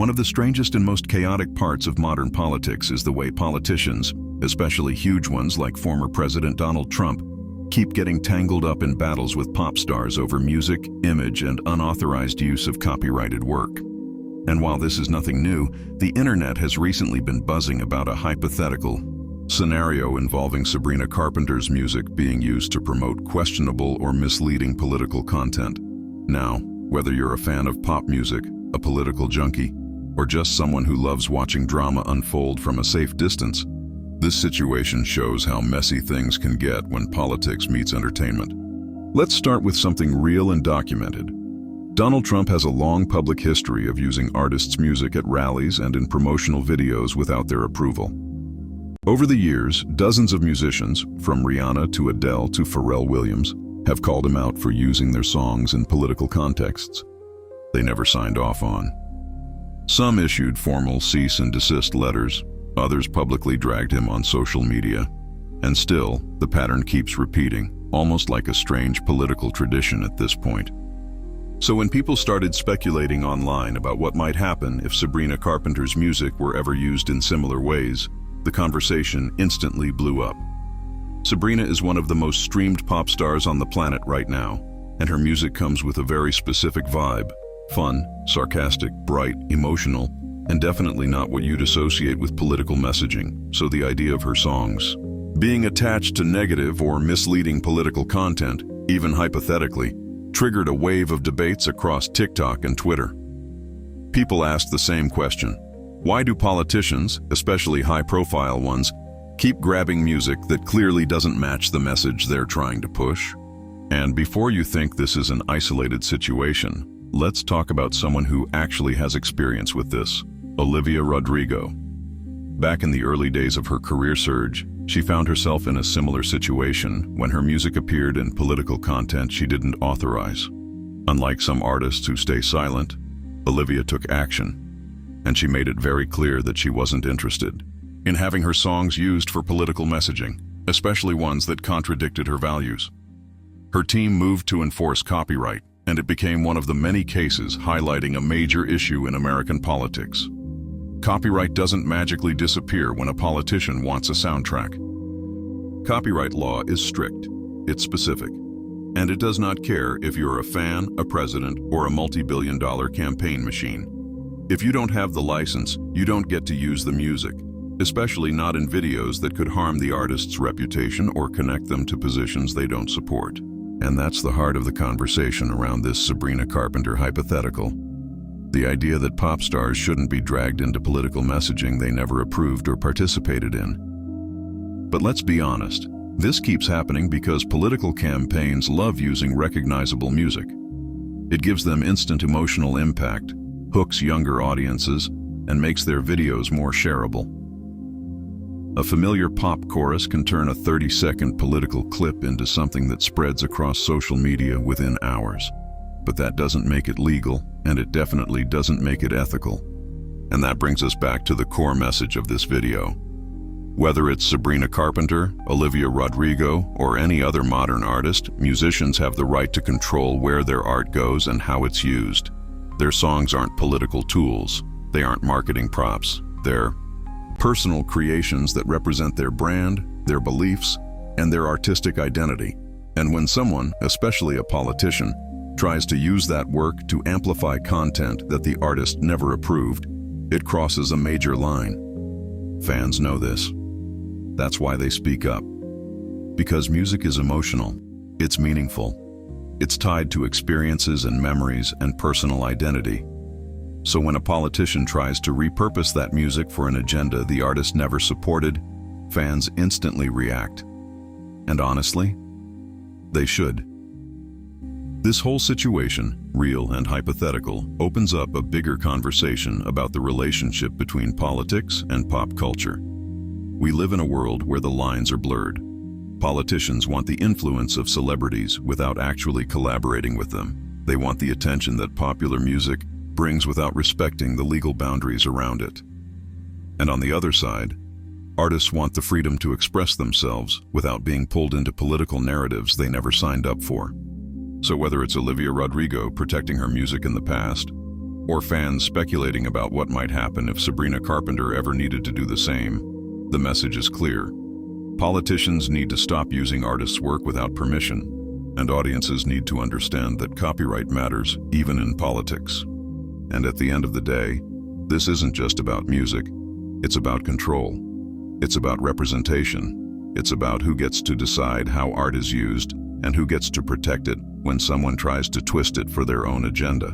One of the strangest and most chaotic parts of modern politics is the way politicians, especially huge ones like former President Donald Trump, keep getting tangled up in battles with pop stars over music, image, and unauthorized use of copyrighted work. And while this is nothing new, the internet has recently been buzzing about a hypothetical scenario involving Sabrina Carpenter's music being used to promote questionable or misleading political content. Now, whether you're a fan of pop music, a political junkie, or just someone who loves watching drama unfold from a safe distance, this situation shows how messy things can get when politics meets entertainment. Let's start with something real and documented. Donald Trump has a long public history of using artists' music at rallies and in promotional videos without their approval. Over the years, dozens of musicians, from Rihanna to Adele to Pharrell Williams, have called him out for using their songs in political contexts they never signed off on. Some issued formal cease and desist letters, others publicly dragged him on social media. And still, the pattern keeps repeating, almost like a strange political tradition at this point. So when people started speculating online about what might happen if Sabrina Carpenter's music were ever used in similar ways, the conversation instantly blew up. Sabrina is one of the most streamed pop stars on the planet right now, and her music comes with a very specific vibe: fun, sarcastic, bright, emotional, and definitely not what you'd associate with political messaging. So the idea of her songs being attached to negative or misleading political content, even hypothetically, triggered a wave of debates across TikTok and Twitter. People asked the same question: why do politicians, especially high-profile ones, keep grabbing music that clearly doesn't match the message they're trying to push? And before you think this is an isolated situation, let's talk about someone who actually has experience with this: Olivia Rodrigo. Back in the early days of her career surge, she found herself in a similar situation when her music appeared in political content she didn't authorize. Unlike some artists who stay silent, Olivia took action, and she made it very clear that she wasn't interested in having her songs used for political messaging, especially ones that contradicted her values. Her team moved to enforce copyright, and it became one of the many cases highlighting a major issue in American politics. Copyright doesn't magically disappear when a politician wants a soundtrack. Copyright law is strict, it's specific, and it does not care if you're a fan, a president, or a multi-billion-dollar campaign machine. If you don't have the license, you don't get to use the music, especially not in videos that could harm the artist's reputation or connect them to positions they don't support. And that's the heart of the conversation around this Sabrina Carpenter hypothetical. The idea that pop stars shouldn't be dragged into political messaging they never approved or participated in. But let's be honest, this keeps happening because political campaigns love using recognizable music. It gives them instant emotional impact, hooks younger audiences, and makes their videos more shareable. A familiar pop chorus can turn a 30-second political clip into something that spreads across social media within hours. But that doesn't make it legal, and it definitely doesn't make it ethical. And that brings us back to the core message of this video. Whether it's Sabrina Carpenter, Olivia Rodrigo, or any other modern artist, musicians have the right to control where their art goes and how it's used. Their songs aren't political tools. They aren't marketing props. They're personal creations that represent their brand, their beliefs, and their artistic identity. And when someone, especially a politician, tries to use that work to amplify content that the artist never approved, it crosses a major line. Fans know this. That's why they speak up. Because music is emotional, it's meaningful, it's tied to experiences and memories and personal identity. So when a politician tries to repurpose that music for an agenda the artist never supported, fans instantly react. And honestly, they should. This whole situation, real and hypothetical, opens up a bigger conversation about the relationship between politics and pop culture. We live in a world where the lines are blurred. Politicians want the influence of celebrities without actually collaborating with them. They want the attention that popular music brings without respecting the legal boundaries around it. And on the other side, artists want the freedom to express themselves without being pulled into political narratives they never signed up for. So whether it's Olivia Rodrigo protecting her music in the past, or fans speculating about what might happen if Sabrina Carpenter ever needed to do the same. The message is clear. Politicians need to stop using artists' work without permission, and audiences need to understand that copyright matters even in politics. And at the end of the day, this isn't just about music. It's about control. It's about representation. It's about who gets to decide how art is used and who gets to protect it when someone tries to twist it for their own agenda.